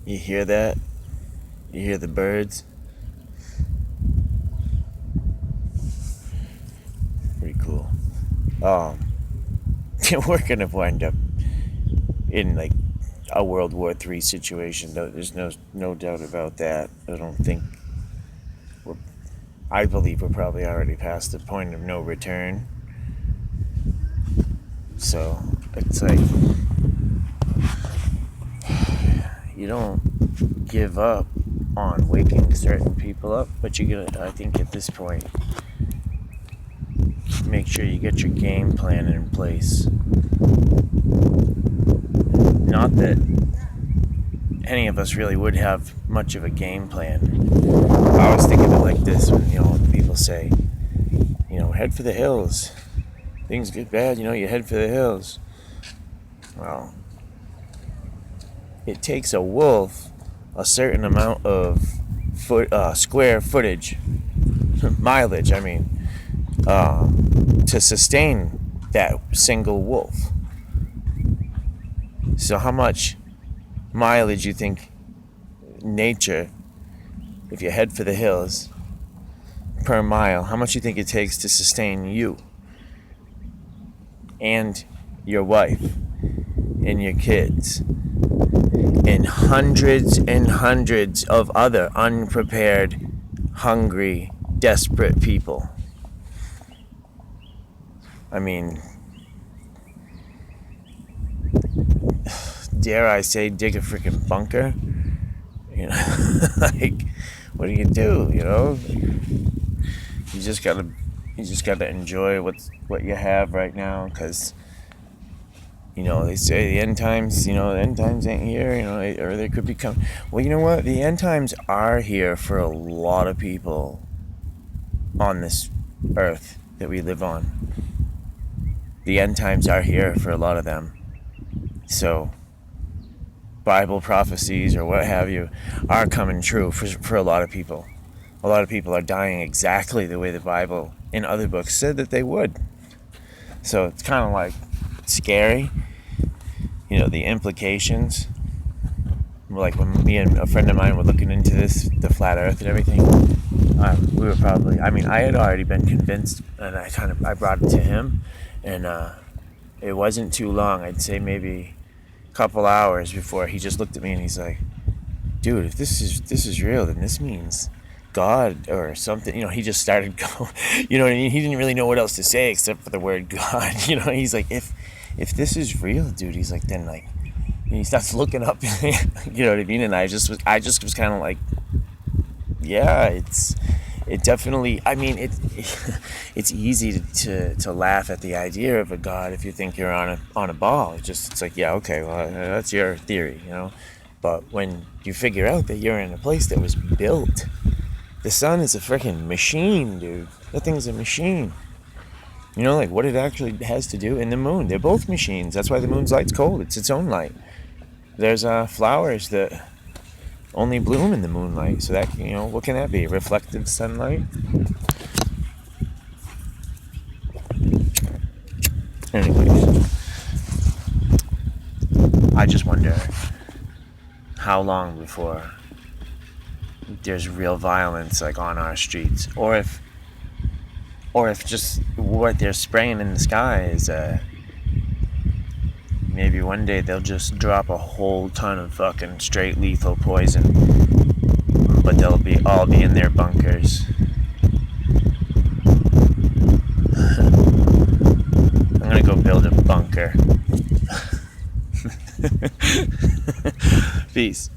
You hear that? You hear the birds? Pretty cool. We're gonna wind up in like a World War III situation. There's no doubt about that. I believe we're probably already past the point of no return. So it's like you don't give up on waking certain people up, but you gotta, I think at this point, make sure you get your game plan in place. Not that any of us really would have much of a game plan. I always think of it like this when people say, head for the hills. Things get bad, you head for the hills. Well, it takes a wolf a certain amount of square footage, mileage, to sustain that single wolf. So how much mileage you think nature, if you head for the hills, per mile, how much you think it takes to sustain you and your wife and your kids and hundreds of other unprepared, hungry, desperate people? Dare I say, dig a freaking bunker? Like, what do? You just gotta enjoy what you have right now, because they say the end times ain't here, or they could be coming. Well, you know what? The end times are here for a lot of people on this earth that we live on. The end times are here for a lot of them. So Bible prophecies or what have you are coming true for a lot of people. A lot of people are dying exactly the way the Bible and other books said that they would. So it's kind of like scary, the implications. Like when me and a friend of mine were looking into the flat earth and everything, we were probably, I had already been convinced, and I brought it to him, and it wasn't too long, I'd say maybe a couple hours, before he just looked at me and he's like, dude, if this is real, then this means God or something. He just started going, you know what I mean? He didn't really know what else to say except for the word God. He's like, if this is real, dude, he's like, then like, and he starts looking up, you know what I mean? And I just was kind of like, yeah, it definitely, it's easy to laugh at the idea of a God if you think you're on a ball. It's like, yeah, okay, well, that's your theory, But when you figure out that you're in a place that was built, the sun is a freaking machine, dude. That thing's a machine. Like what it actually has to do, and the moon. They're both machines. That's why the moon's light's cold. It's its own light. There's flowers that only bloom in the moonlight. So that, what can that be? Reflected sunlight? Anyways, I just wonder how long before there's real violence like on our streets, or if just what they're spraying in the sky is maybe one day they'll just drop a whole ton of fucking straight lethal poison, but they'll all be in their bunkers. I'm gonna go build a bunker. Peace.